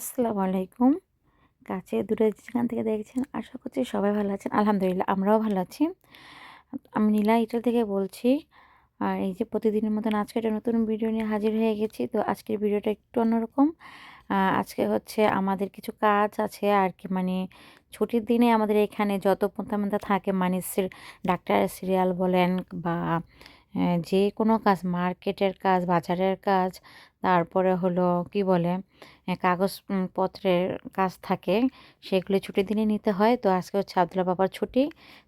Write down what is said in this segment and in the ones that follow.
আসসালামু আলাইকুম। কাছে দূরে যেখান থেকে দেখছেন আশা করছি সবাই ভালো আছেন। আলহামদুলিল্লাহ আমরাও ভালো আছি। আমি নীলা ইটা থেকে বলছি। আর এই যে প্রতিদিনের মতন আজকে একটা নতুন ভিডিও নিয়ে হাজির হয়ে গেছি। তো আজকের ভিডিওটা একটু অন্যরকম। আজকে হচ্ছে আমাদের কিছু কাজ আছে আরকি, মানে ছুটির দিনে আমাদের এখানে যত পন্থা-মন্থা থাকে, মানে ডাক্তারের সিরিয়াল বলেন বা যেকোনো কাজ, মার্কেটের কাজ, বাজারের কাজ, তারপরে হলো কি বলে কাগজ পত্রের কাজ থাকে, সেগুলি ছুটির দিনে নিতে হয়। তো আজকে হচ্ছে আব্দুল্লাহ বাবার ছুটি।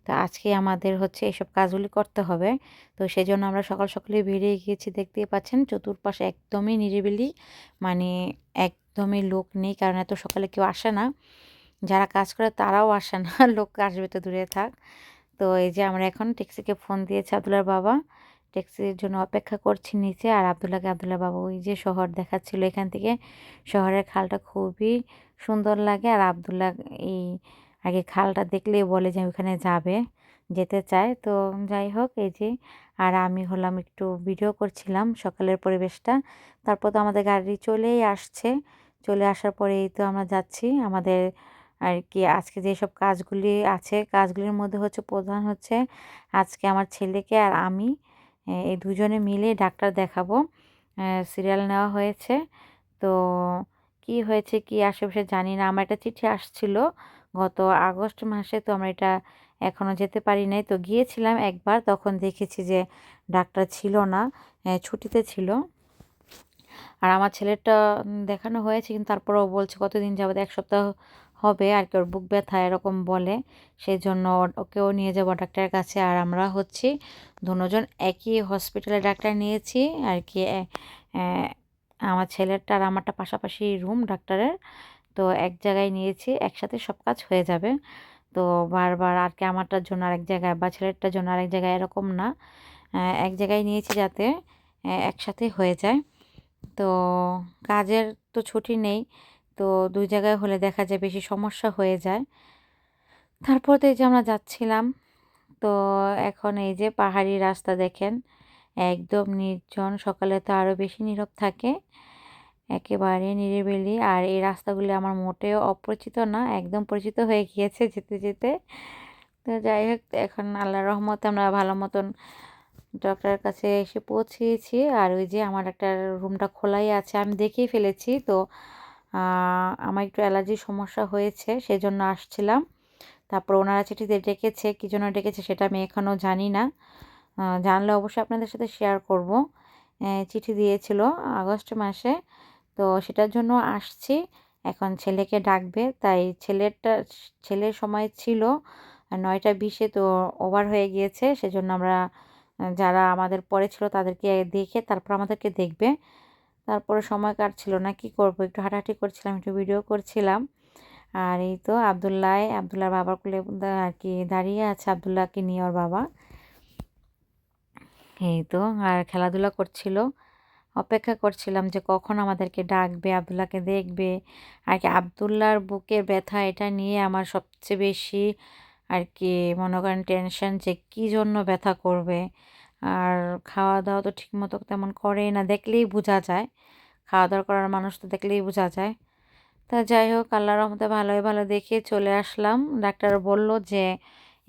তো আজকে আমাদের হচ্ছে এসব কাজগুলি করতে হবে। তো সেজন্য আমরা সকাল সকালেই বেরিয়ে গিয়েছি। দেখতেই পাচ্ছেন চতুর্পাশে একদমই নিরিবিলি, মানে একদমই লোক নেই, কারণ এত সকালে কেউ আসে না। যারা কাজ করে তারাও আসে না, লোক আসবে তো দূরে থাক। তো এই যে আমরা এখন ট্যাক্সিকে ফোন দিয়েছি আব্দুল্লাহর বাবা। ট্যাক্সির জন্য অপেক্ষা করছি নিচে। আর আব্দুল্লাহর বাবা ওই যে শহর দেখাচ্ছিল এখান থেকে। শহরের খালটা খুবই সুন্দর লাগে। আর আব্দুল্লাহ এই আগে খালটা দেখলেই বলে যে ওখানে যাবে, যেতে চায়। তো যাই হোক এই যে, আর আমি হলাম একটু ভিডিও করছিলাম সকালের পরিবেশটা। তারপর তো আমাদের গাড়ি চলেই আসছে। চলে আসার পরে এই তো আমরা যাচ্ছি আমাদের আর কি আজকে যেসব কাজগুলি আছে, কাজগুলির মধ্যে হচ্ছে প্রধান হচ্ছে আজকে আমার ছেলেকে আর আমি এই দুজনে মিলে ডাক্তার দেখাবো। সিরিয়াল নেওয়া হয়েছে। তো কি হয়েছে কি আশেপাশে জানি না। আমার একটা চিঠি আসছিল গত আগস্ট মাসে, তো আমরা এটা এখনও যেতে পারি নাই। তো গিয়েছিলাম একবার, তখন দেখেছি যে ডাক্তার ছিল না, ছুটিতে ছিল। আর আমার ছেলেরটা দেখানো হয়েছে, কিন্তু তারপরেও বলছে কতদিন যাবত ১ সপ্তাহ হবে আর কি, ওর বুক ব্যথা এরকম বলে। সেজন্য ওকেও নিয়ে যাবো ডাক্তারের কাছে। আর আমরা হচ্ছি দুজন একই হসপিটালে ডাক্তার নিয়েছি আর কি। আমার ছেলেরটা আর আমারটা পাশাপাশি রুম ডাক্তারের। তো এক জায়গায় নিয়েছি, একসাথে সব কাজ হয়ে যাবে। তো বারবার আর কি আমারটার জন্য আরেক জায়গায় বা ছেলেরটার জন্য আরেক জায়গায় এরকম না। এক জায়গায় নিয়েছি যাতে একসাথে হয়ে যায়। তো কাজের তো ছুটি নেই। তো ২ জায়গায় হলে দেখা যায় বেশি সমস্যা হয়ে যায়। তারপর তো এই যে আমরা যাচ্ছিলাম। তো এখন এই যে পাহাড়ি রাস্তা দেখেন, একদম নির্জন। সকালে তো আরও বেশি নীরব থাকে, একেবারে নিরিবিলি। আর এই রাস্তাগুলি আমার মোটেও অপরিচিত না, একদম পরিচিত হয়ে গিয়েছে যেতে যেতে। তো যাই হোক, এখন আল্লাহর রহমতে আমরা ভালো মতন ডক্টরের কাছে এসে পৌঁছিয়েছি। আর ওই যে আমার একটা রুমটা খোলাই আছে, আমি দেখেই ফেলেছি। তো আমার একটু অ্যালার্জির সমস্যা হয়েছে, সেজন্য আসছিলাম। তারপর ওনারা চিঠিতে ডেকেছে, কী জন্য ডেকেছে সেটা আমি এখনও জানি না। জানলে অবশ্যই আপনাদের সাথে শেয়ার করব। চিঠি দিয়েছিল আগস্ট মাসে, তো সেটার জন্য আসছি। এখন ছেলেকে ডাকবে, তাই ছেলের সময় ছিল ৯টা ২০-এ, তো ওভার হয়ে গিয়েছে। সেজন্য আমরা যারা আমাদের পরে ছিল তাদেরকে দেখে তারপর আমাদেরকে দেখবে। তারপরে সময় কাটছিল না, কি করব, একটু হাঁটাহাঁটি করছিলাম, একটু ভিডিও করছিলাম। আর এই তো আব্দুল্লাহর বাবার কোলে আর কি দাঁড়িয়ে আছে আব্দুল্লাহকে নিয়ে ওর বাবা। এই তো আর খেলাধুলা করছিল। অপেক্ষা করছিলাম যে কখন আমাদেরকে ডাকবে, আব্দুল্লাহকে দেখবে। আর কি আব্দুল্লাহর বুকের ব্যথা এটা নিয়ে আমার সবচেয়ে বেশি আর কি মনে করেন টেনশন, যে কী জন্য ব্যথা করবে। আর খাওয়া দাওয়া তো ঠিকমতো তেমন করেই না, দেখলেই বোঝা যায়। খাওয়া দাওয়া করার মানুষ তো দেখলেই বোঝা যায়। তা যাই হোক, আল্লাহর রহমতে ভালোই ভালো দেখে চলে আসলাম। ডাক্তার বলল যে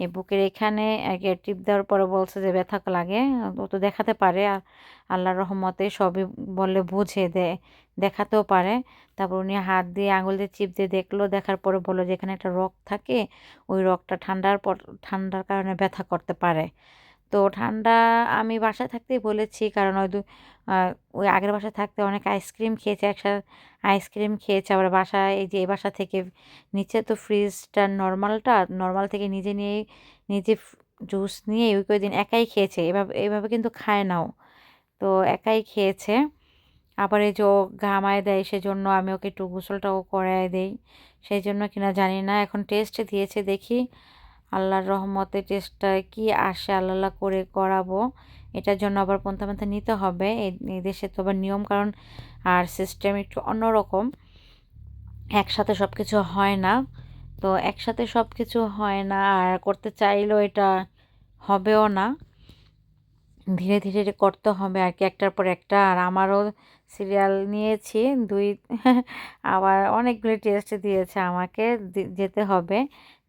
এই বুকের এখানে আগে টিপ দেওয়ার পরে বলছে যে ব্যথা লাগে। ও তো দেখাতে পারে, আল্লাহর রহমতে সবই বললে বুঝে দেখাতেও পারে। তারপর উনি হাত দিয়ে আঙুল দিয়ে চিপ দিয়ে দেখলো, দেখার পরে বললো যে এখানে একটা রগ থাকে, ওই রগটা ঠান্ডার কারণে ব্যথা করতে পারে। তো ঠান্ডা আমি বাসায় থাকতেই বলেছি, কারণ ওই আগের বাসায় থাকতে অনেক আইসক্রিম খেয়েছে, একসাথে আইসক্রিম খেয়েছে। আবার বাসায় এই যে এই বাসা থেকে নিচে তো ফ্রিজটা নর্মাল থেকে নিজে জুস নিয়ে ওই কয়দিন একাই খেয়েছে। এভাবে কিন্তু খায় নাও, তো একাই খেয়েছে। আবার এই যে ও ঘামায় দেয়, সেজন্য আমি ওকে একটু গোসলটাও করায় দেই। সেই জন্য কিনা জানি না, এখন টেস্ট দিয়েছে, দেখি আল্লাহর রহমতে টেস্টটা কি আসে, আল্লাহ করে করাবো। এটার জন্য আবার পন্থা নিতে হবে। এই দেশে তো আবার নিয়ম কারণ আর সিস্টেম একটু অন্যরকম, একসাথে সব কিছু হয় না। তো একসাথে সব কিছু হয় না, আর করতে চাইলেও এটা হবেও না। ধীরে ধীরে করতে হবে আর কি, একটার পর একটা। আর আমারও সিরিয়াল নিয়েছি 2 আবার অনেকগুলো টেস্ট দিয়েছে আমাকে, যেতে হবে।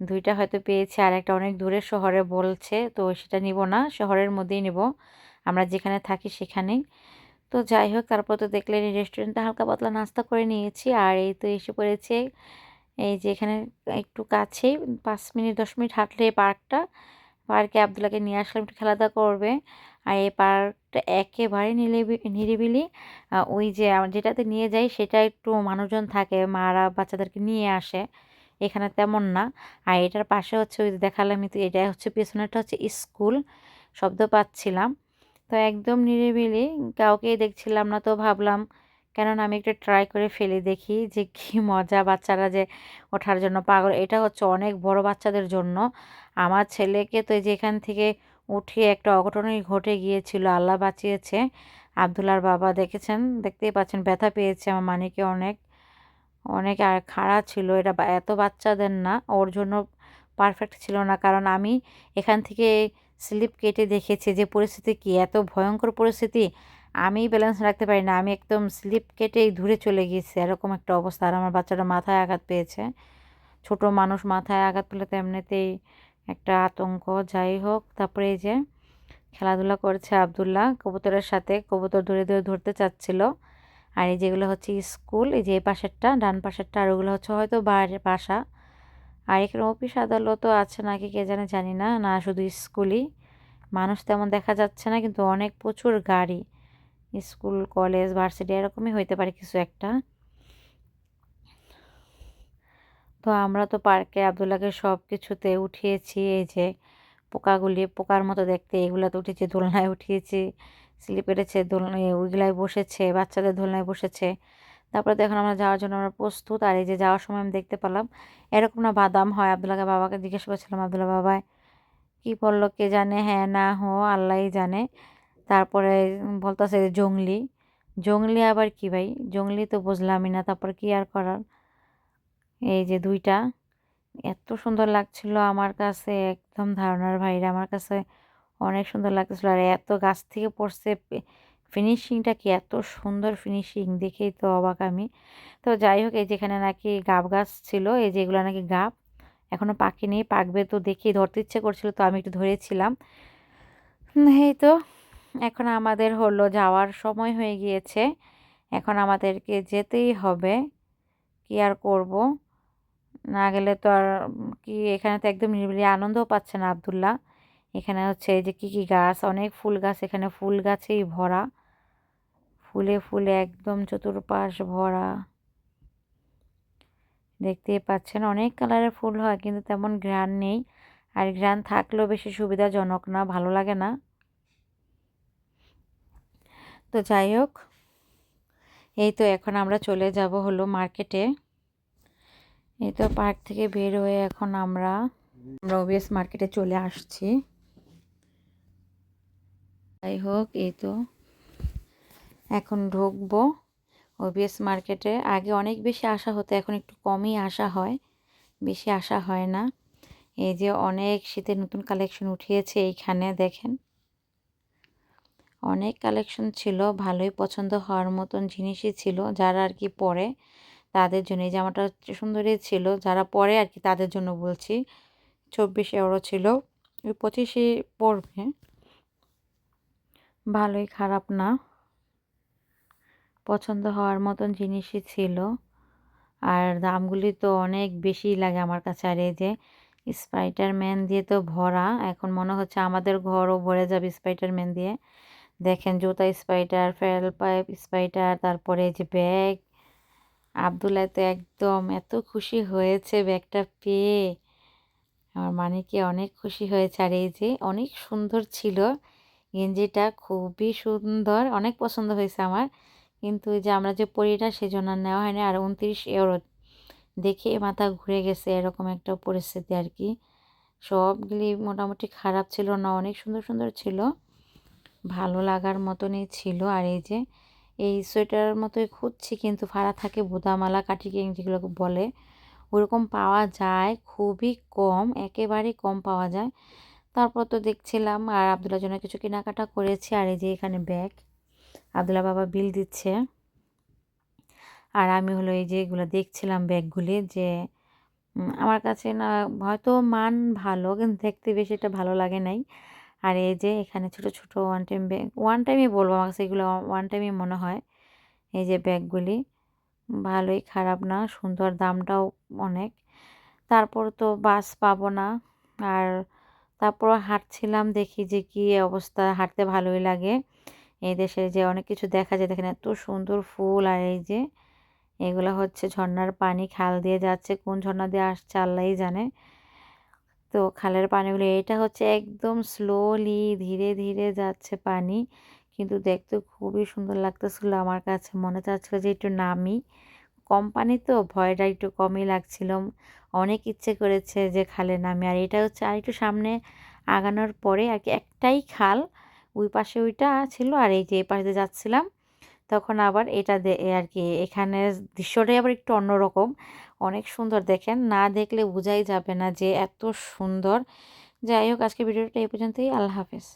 2টা হয়তো পেয়েছি, আর একটা অনেক দূরের শহরে বলছে, তো সেটা নিব না, শহরের মধ্যেই নিব, আমরা যেখানে থাকি সেখানেই। তো যাই হোক, তারপর তো দেখলেন রেস্টুরেন্টে হালকা পাতলা নাস্তা করে নিয়েছি, আর এই তো এসে পড়েছে এই যে এখানে একটু কাছেই 5 মিনিট 10 মিনিট হাঁটলে পার্কটা। পার্কে আব্দুল্লাহকে নিয়ে আসলাম, একটু খেলাধুলা করবে। আর এই পার্কটা একেবারে নিরিবিলি। ওই যে যেটাতে নিয়ে যাই সেটা একটু মানুষজন থাকে, মারা বাচ্চাদেরকে নিয়ে আসে, এখানে তেমন না। আর এটার পাশে হচ্ছে ওই যে দেখালাম, তো এটা হচ্ছে পেছনেরটা হচ্ছে স্কুল, শব্দ পাচ্ছিলাম। তো একদম নিরিবিলি, কাউকেই দেখছিলাম না, তো ভাবলাম কেননা আমি একটু ট্রাই করে ফেলে দেখি যে কি মজা, বাচ্চারা যে ওঠার জন্য পাগল। এটা হচ্ছে অনেক বড় বাচ্চাদের জন্য। আমার ছেলেকে তো এই যে এখান থেকে উঠিয়ে একটা অঘটনই ঘটে গিয়েছিল, আল্লাহ বাঁচিয়েছে। আব্দুল্লাহর বাবা দেখেছেন, দেখতেই পাচ্ছেন ব্যথা পেয়েছে আমার মানিকে অনেক, অনেক আর খাড়া ছিল এটা, এত বাচ্চাদের না, ওর জন্য পারফেক্ট ছিল না। কারণ আমি এখান থেকে স্লিপ কেটে দেখেছি যে পরিস্থিতি কি, এত ভয়ঙ্কর পরিস্থিতি, আমি ব্যালেন্স রাখতে পারি না, আমি একদম স্লিপ কেটেই দূরে চলে গিয়েছি, এরকম একটা অবস্থা। আর আমার বাচ্চাটা মাথায় আঘাত পেয়েছে, ছোট মানুষ মাথায় আঘাত পেলে তো এমনিতেই একটা আতঙ্ক। যাই হোক, তারপরে এই যে খেলাধুলা করছে আব্দুল্লাহ কবুতরের সাথে, কবুতর ধরে ধরে ধরতে চাচ্ছিল। আর এই যেগুলো হচ্ছে স্কুল, এই যে এই পাশেরটা ডান পাশেরটা, আর ওগুলো হচ্ছে হয়তো বাসা। আর এখানে অফিস আদালতও আছে নাকি কে জানে, জানি না, না শুধু স্কুলই। মানুষ তেমন দেখা যাচ্ছে না, কিন্তু অনেক প্রচুর গাড়ি, স্কুল কলেজ ভার্সিটি এরকমই হইতে পারে কিছু একটা। তো আমরা তো পার্কে আব্দুল্লাহকে সব কিছুতে উঠিয়েছি, এই যে পোকাগুলি পোকার মতো দেখতে এগুলাতে উঠেছি, দোলনায় উঠিয়েছি, স্লিপ কেটেছে, দোলনায় ওইগুলায় বসেছে, বাচ্চাদের দোলনায় বসেছে। তারপরে তো এখন আমরা যাওয়ার জন্য আমরা প্রস্তুত। আর এই যে যাওয়ার সময় আমি দেখতে পেলাম এরকম না বাদাম হয়, আব্দুল্লাহকে বাবাকে জিজ্ঞেস করছিলাম, আব্দুল্লাহ বাবা কি বললো কে জানে, হ্যাঁ না হো আল্লাহই জানে। তারপরে বলতেছে জংলি, জংলি আবার কি ভাই, জংলি তো বুঝলামই না, তারপর কি আর করার। এই যে 2টা এত সুন্দর লাগছিল আমার কাছে, একদম ধারণার বাইরে, আমার কাছে অনেক সুন্দর লাগতেছিল। আর এত গাছ থেকে পড়ছে, ফিনিশিংটা কি এত সুন্দর ফিনিশিং, দেখেই তো অবাক আমি। তো যাই হোক, এই যেখানে নাকি গাব গাছ ছিল, এই যে এগুলো নাকি গাব, এখনো পাকেনি, পাকবে, তো দেখি ধরতে ইচ্ছে করছিল, তো আমি একটু ধরেছিলাম। এই তো এখন আমাদের হলো যাওয়ার সময় হয়ে গিয়েছে, এখন আমাদেরকে যেতেই হবে, কি আর করব, না গেলে তো আর কি। এখানে তো একদম নিরিবিলি, আনন্দও পাচ্ছে না আব্দুল্লাহ। এখানে হচ্ছে এই যে কি কি গাছ, অনেক ফুল গাছ, এখানে ফুল গাছেই ভরা, ফুলে ফুলে একদম চতুর্পাশ ভরা, দেখতেই পাচ্ছেন অনেক কালারের ফুল হয়, কিন্তু তেমন ঘ্রাণ নেই। আর ঘ্রাণ থাকলেও বেশি সুবিধাজনক না, ভালো লাগে না। তো যাই হোক, এই তো এখন আমরা চলে যাব হলো মার্কেটে। এই তো পার্ক থেকে বের হয়ে এখন আমরা ওবিএস মার্কেটে চলে আসছি। যাই হোক, এই তো এখন ঢুকবো ওবিএস মার্কেটে। আগে অনেক বেশি আসা হতো, এখন একটু কমই আসা হয়, বেশি আসা হয় না। এই যে অনেক শীতের নতুন কালেকশন উঠিয়েছে এইখানে, দেখেন অনেক কালেকশন ছিল, ভালোই পছন্দ হওয়ার মতন জিনিসই ছিল, যারা আর কি পরে তাদের জন্য। এই জামাটা সুন্দরই ছিল, যারা পরে আর কি তাদের জন্য বলছি। 24 € ছিল, ওই 25-ই পড়বে, ভালোই খারাপ না, পছন্দ হওয়ার মতন জিনিসই ছিল। আর দামগুলি তো অনেক বেশি লাগে আমার কাছে। আর এই যে স্পাইডারম্যান দিয়ে তো ভরা, এখন মনে হচ্ছে আমাদের ঘরও ভরে যাবে স্পাইডারম্যান দিয়ে। দেখেন জুতা স্পাইডার, ফেরাল পাইপ স্পাইডার, তারপরে এই যে ব্যাগ। আব্দুল্লাহ তো একদম এত খুশি হয়েছে ব্যাগটা পেয়ে, আমার মানিকে অনেক খুশি হয়েছে। আর এই যে অনেক সুন্দর ছিল গেঞ্জিটা, খুবই সুন্দর, অনেক পছন্দ হয়েছে আমার। কিন্তু ওই যে আমরা যে পরিটা সেজন্য আর নেওয়া হয়নি। আর 29 € দেখে মাথা ঘুরে গেছে, এরকম একটা পরিস্থিতি আর কি। সবগুলি মোটামুটি খারাপ ছিল না, অনেক সুন্দর সুন্দর ছিল, ভালো লাগার মতনই ছিল। আর এই যে এই সোয়েটারের মতোই খুঁজছি, কিন্তু ফাড়া থাকে বোদামালা কাঠি কিং যেগুলোকে বলে, ওরকম পাওয়া যায় খুবই কম, একেবারেই কম পাওয়া যায়। তারপর তো দেখছিলাম আর আব্দুল্লাহর জন্য কিছু কেনাকাটা করেছি। আর এই যে এখানে ব্যাগ, আব্দুল্লাহ বাবা বিল দিচ্ছে। আর আমি হলো এই যে এগুলো দেখছিলাম ব্যাগগুলি, যে আমার কাছে না হয়তো মান ভালো, কিন্তু দেখতে বেশি একটা ভালো লাগে নাই। আর এই যে এখানে ছোট ছোট ওয়ান টাইম ব্যাগ, ওয়ান টাইমই বলবো, আমার কাছে এগুলো ওয়ান টাইমই মনে হয়। এই যে ব্যাগগুলি ভালোই, খারাপ না, সুন্দর, দামটাও অনেক। তারপর তো বাস পাবো না। আর তারপর হাঁটছিলাম, দেখি যে কি অবস্থা, হাঁটতে ভালোই লাগে। এই দেশে যে অনেক কিছু দেখা যায়, দেখেন এত সুন্দর ফুল। আর এই যে এগুলো হচ্ছে ঝর্ণার পানি, খাল দিয়ে যাচ্ছে, কোন ঝর্ণা দিয়ে আসছে আল্লাহই জানে। তো খালের পানিগুলো, এটা হচ্ছে একদম স্লোলি ধীরে ধীরে যাচ্ছে পানি, কিন্তু দেখতে খুবই সুন্দর লাগতেছিল। আমার কাছে মনে চাচ্ছিল যে একটু নামি, কম পানি তো ভয়টা একটু কমই লাগছিল, অনেক ইচ্ছে করেছে যে খালে নামি। আর এটা হচ্ছে আর একটু সামনে আগানোর পরে আর কি একটাই খাল, ওই পাশে ওইটা ছিল, আর এই যে এই পাশে দিয়ে যাচ্ছিলাম তখন আবার এটা আর কি এখানের দৃশ্যটাই আবার একটু অন্যরকম, অনেক সুন্দর, দেখেন না দেখলে বোঝাই যাবে না যে এত সুন্দর। যাই হোক, আজকে ভিডিওটা এই পর্যন্তই। আল্লাহ হাফেজ।